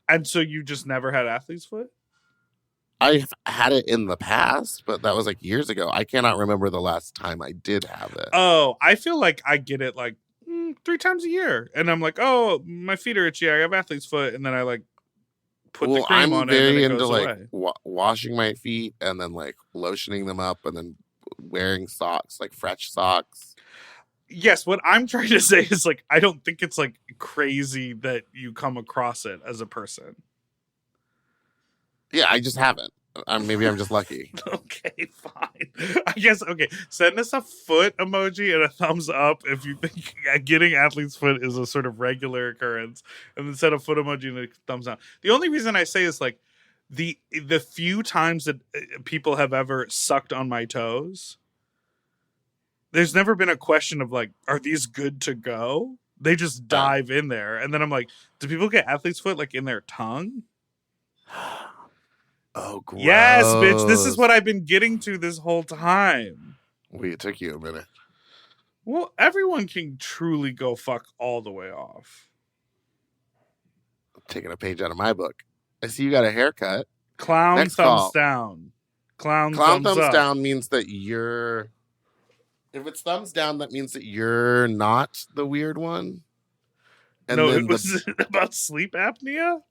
And so you just never had athlete's foot? I've had it in the past, but that was like years ago. I cannot remember the last time I did have it. Oh, I feel like I get it like 3 times a year. And I'm like, oh, my feet are itchy. I have athlete's foot. And then I like put the cream I'm on it and very then it into goes like away. washing my feet and then like lotioning them up and then wearing socks, like fresh socks. Yes, what I'm trying to say is like I don't think it's like crazy that you come across it as a person. Yeah, I just haven't. Maybe I'm just lucky. Okay, fine. I guess okay. Send us a foot emoji and a thumbs up if you think getting athlete's foot is a sort of regular occurrence, and then send a foot emoji and a thumbs down. The only reason I say is like the few times that people have ever sucked on my toes, there's never been a question of like, are these good to go? They just dive in there, and then I'm like, do people get athlete's foot like in their tongue? Oh, gross. Yes, bitch. This is what I've been getting to this whole time. Wait, it took you a minute. Well, everyone can truly go fuck all the way off. Taking a page out of my book. I see you got a haircut. Clown Next thumbs call. down. Clown thumbs up. down means that you're. If it's thumbs down, that means that you're not the weird one. And No, then it was about sleep apnea.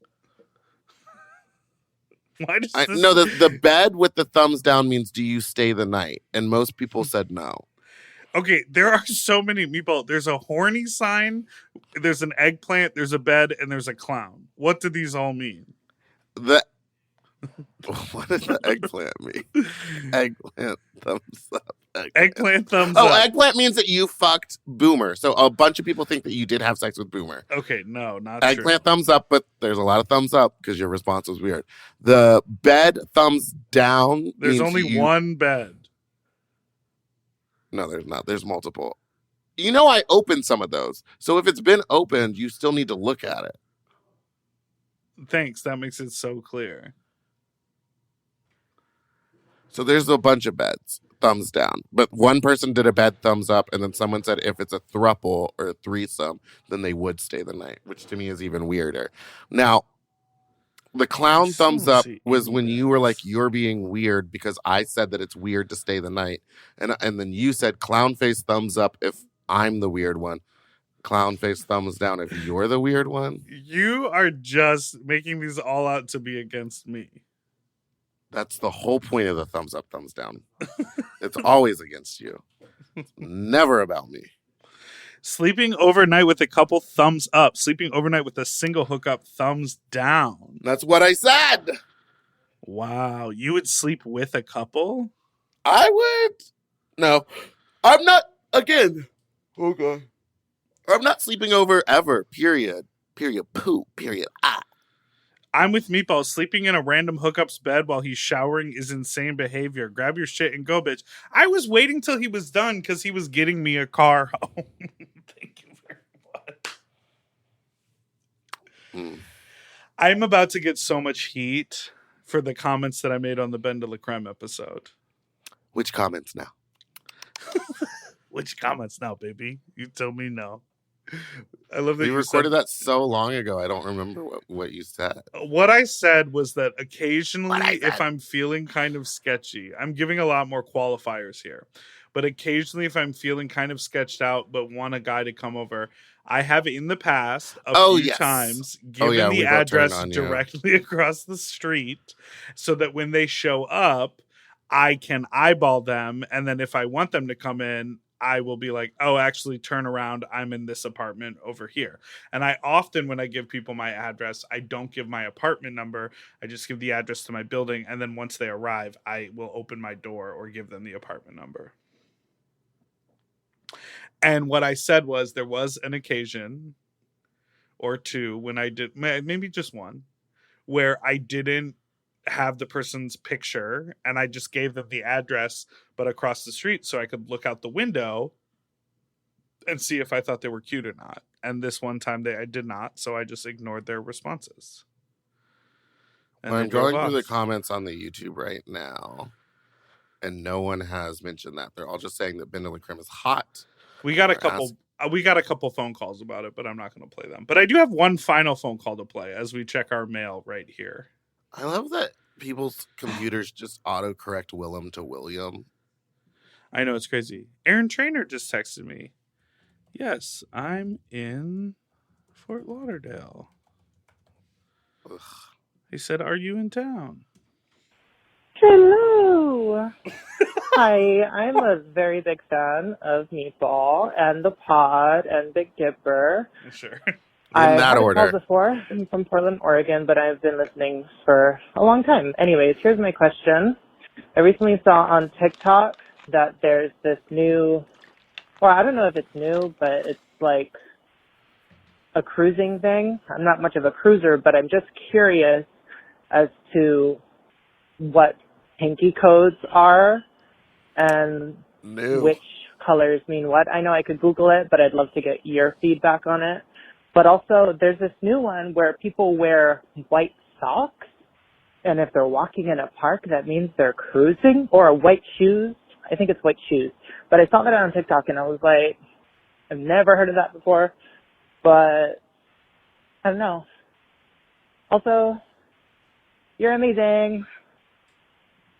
Why does this... No, the bed with the thumbs down means do you stay the night? And most people said no. Okay, there are so many meatball. There's a horny sign, there's an eggplant, there's a bed, and there's a clown. What do these all mean? What does the eggplant mean? Eggplant thumbs up. Eggplant thumbs up. Eggplant means that you fucked Boomer. So a bunch of people think that you did have sex with Boomer. Okay, no, not Eggplant true. thumbs up, but there's a lot of thumbs up because your response was weird. The bed thumbs down. There's only one bed. No, there's not. There's multiple. You know, I opened some of those. So if it's been opened, you still need to look at it. Thanks. That makes it so clear. So there's a bunch of beds, thumbs down. But one person did a bed thumbs up, and then someone said if it's a throuple or a threesome, then they would stay the night, which to me is even weirder. Now, the clown thumbs up was when you were like, you're being weird because I said that it's weird to stay the night. And then you said clown face thumbs up if I'm the weird one. Clown face thumbs down if you're the weird one. You are just making these all out to be against me. That's the whole point of the thumbs up, thumbs down. It's always against you. It's never about me. Sleeping overnight with a couple, thumbs up. Sleeping overnight with a single hookup, thumbs down. That's what I said. Wow. You would sleep with a couple? I would. No, I'm not. Again. Oh, God. I'm not sleeping over ever. Period. Period. Poo. Period. Ah. I'm with Meatball. Sleeping in a random hookup's bed while he's showering is insane behavior. Grab your shit and go, bitch. I was waiting till he was done because he was getting me a car home. Thank you very much. I'm about to get so much heat for the comments that I made on the Ben de la Creme episode. Which comments now? Which comments now, baby? You tell me no. I love that you you recorded said, that so long ago. I don't remember what you said. What I said was that occasionally, if I'm feeling kind of sketchy, I'm giving a lot more qualifiers here. But occasionally, if I'm feeling kind of sketched out, but want a guy to come over, I have in the past a few times given the address directly across the street so that when they show up, I can eyeball them. And then if I want them to come in, I will be like, oh, actually turn around. I'm in this apartment over here. And I often, when I give people my address, I don't give my apartment number. I just give the address to my building. And then once they arrive, I will open my door or give them the apartment number. And what I said was there was an occasion or two when I did, maybe just one, where I didn't have the person's picture and I just gave them the address but across the street so I could look out the window and see if I thought they were cute or not. And this one time I did not, so I just ignored their responses. And I'm they drove going through the off. comments on the YouTube right now, and no one has mentioned that. They're all just saying that Ben de la Creme is hot. We got a They're couple. We got a couple phone calls about it, but I'm not going to play them. But I do have one final phone call to play as we check our mail right here. I love that people's computers just autocorrect Willem to William. I know, it's crazy. Aaron Trainer just texted me. Yes, I'm in Fort Lauderdale. Ugh. He said, "Are you in town?" Hello. Hi, I'm a very big fan of Meatball and the Pod and Big Dipper. Sure. I that haven't order. called before. I'm from Portland, Oregon, but I've been listening for a long time. Anyways, here's my question. I recently saw on TikTok that there's this new, well, I don't know if it's new, but it's like a cruising thing. I'm not much of a cruiser, but I'm just curious as to what Hankey codes are and No. which colors mean what. I know I could Google it, but I'd love to get your feedback on it. But also, there's this new one where people wear white socks, and if they're walking in a park, that means they're cruising, or white shoes. I think it's white shoes. But I saw that on TikTok, and I was like, I've never heard of that before, but I don't know. Also, you're amazing.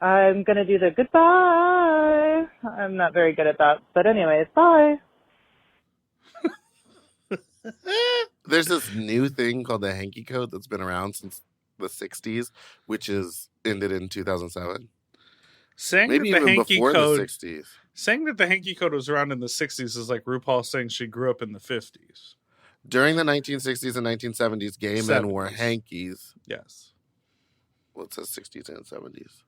I'm going to do the goodbye. I'm not very good at that. But anyways, bye. There's this new thing called the Hankey Code that's been around since the 60s, which is ended in 2007. Saying Maybe that the even Hankey before Code, the 60s. saying that the Hankey Code was around in the 60s is like RuPaul saying she grew up in the 50s. During the 1960s and 1970s, gay men wore 70s. hankies. Yes. Well, it says 60s and 70s.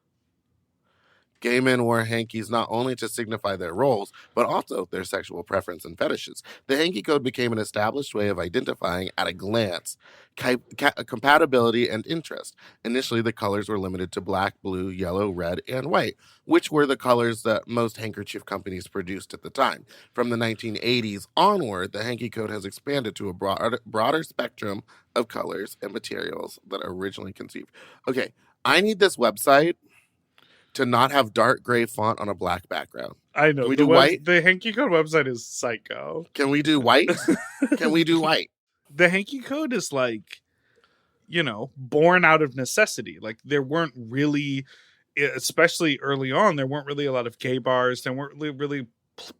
Gay men wore hankies not only to signify their roles, but also their sexual preference and fetishes. The Hankey Code became an established way of identifying at a glance compatibility and interest. Initially, the colors were limited to black, blue, yellow, red, and white, which were the colors that most handkerchief companies produced at the time. From the 1980s onward, the Hankey Code has expanded to a broader spectrum of colors and materials that are originally conceived. Okay, I need this website to not have dark gray font on a black background. I know. Can we do white? The Hankey Code website is psycho. Can we do white? Can we do white? The Hankey Code is like, born out of necessity. Like there weren't really, especially early on, there weren't really a lot of gay bars. There weren't really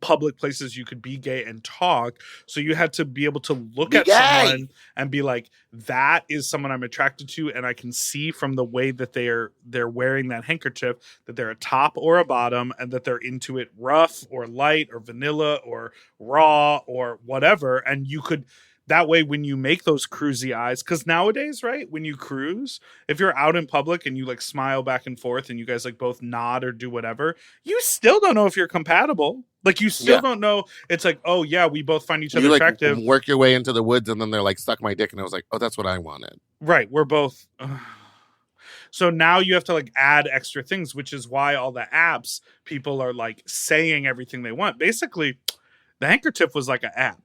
public places you could be gay and talk. So you had to be able to look at someone and be like, that is someone I'm attracted to, and I can see from the way that they're wearing that handkerchief that they're a top or a bottom, and that they're into it rough or light or vanilla or raw or whatever. And you could, that way, when you make those cruisy eyes, because nowadays, right, when you cruise, if you're out in public and you like smile back and forth and you guys like both nod or do whatever, you still don't know if you're compatible. Like you still don't know. It's like, oh yeah, we both find each other attractive. Like work your way into the woods, and then they're like, suck my dick, and I was like, oh, that's what I wanted. Right, we're both. So now you have to like add extra things, which is why all the apps, people are like saying everything they want. Basically, the handkerchief was like an app.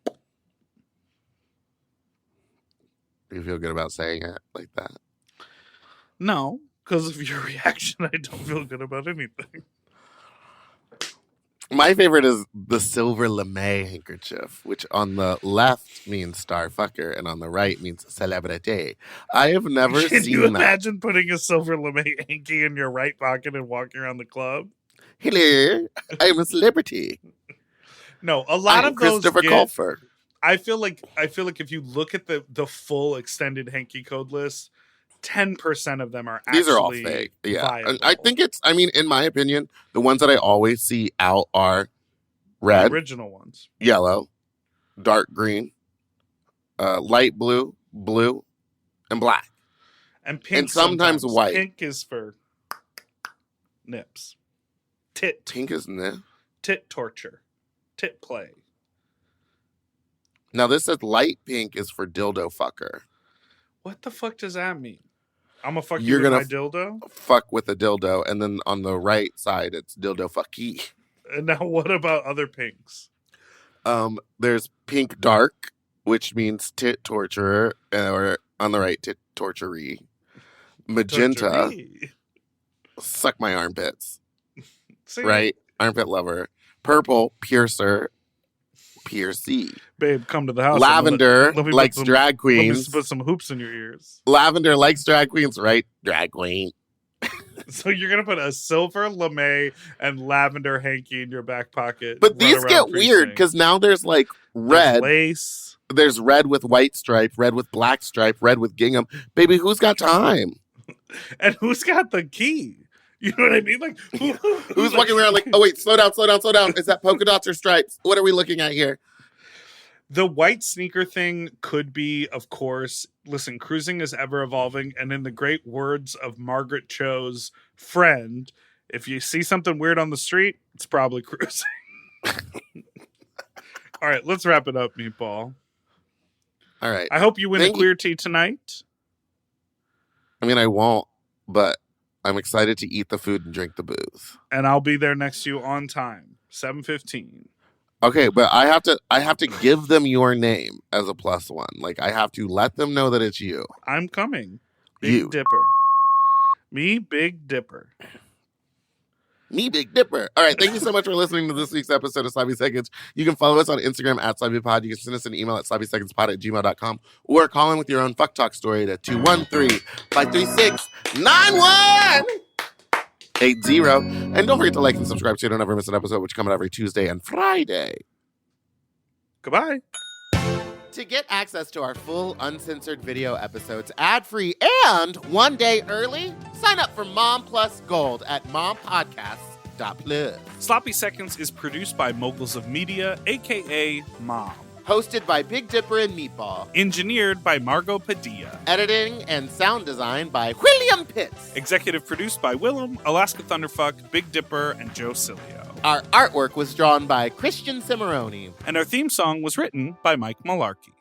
Do you feel good about saying it like that? No, because of your reaction, I don't feel good about anything. My favorite is the silver lame handkerchief, which on the left means star fucker and on the right means celebrity. I have never Can seen you that. imagine putting a silver lame hanky in your right pocket and walking around the club? Hello, I'm a celebrity. No, a lot I'm of those Christopher Colfer. I feel like if you look at the full extended Hankey Code list, 10% of them are actually These are all fake. Yeah. viable. I think in my opinion, the ones that I always see out are red, The original ones, yellow, dark green, light blue, blue, and black. and pink, and sometimes white. Pink is for nips, tit Pink is new. tit torture, tit play. Now this says light pink is for dildo fucker. What the fuck does that mean? I'm gonna fuck You're you with gonna my dildo? Fuck with a dildo, and then on the right side it's dildo fucky. And now what about other pinks? There's pink dark, which means tit torturer, or on the right tit torturee. Magenta, Me. suck my armpits. See? Right? Armpit lover. Purple, piercer, piercey. Babe, come to the house. Lavender Let me likes put some, drag Let me queens. put some hoops in your ears. Lavender likes drag queens, right? Drag queen. So you're gonna put a silver lame and lavender hanky in your back pocket. But run these around get weird precinct. because now there's like There's red. lace. There's red with white stripe, red with black stripe, red with gingham. Baby, who's got time? And who's got the key? You know what I mean? Like Who's walking around like, oh wait, slow down. Is that polka dots or stripes? What are we looking at here? The white sneaker thing could be, of course, listen, cruising is ever evolving. And in the great words of Margaret Cho's friend, if you see something weird on the street, it's probably cruising. All right, let's wrap it up, Meatball. All right. I hope you win Thank a queer tea tonight. I mean, I won't, but I'm excited to eat the food and drink the booze. And I'll be there next to you on time, 7:15. Okay, but I have to give them your name as a +1. Like I have to let them know that it's you. I'm coming. Big You. Dipper. Me, Big Dipper. Me, Big Dipper. All right, thank you so much for listening to this week's episode of Sloppy Seconds. You can follow us on Instagram at SloppyPod. You can send us an email at sloppysecondspod@gmail.com or call in with your own fuck talk story to 213-536-9180. And don't forget to like and subscribe so you don't ever miss an episode, which come out every Tuesday and Friday. Goodbye. To get access to our full uncensored video episodes ad-free and one day early, sign up for Mom Plus Gold at mompodcasts.plus. Sloppy Seconds is produced by Moguls of Media, a.k.a. Mom. Hosted by Big Dipper and Meatball. Engineered by Margot Padilla. Editing and sound design by William Pitts. Executive produced by Willem, Alaska Thunderfuck, Big Dipper, and Joe Cilio. Our artwork was drawn by Christian Cimarroni. And our theme song was written by Mike Malarkey.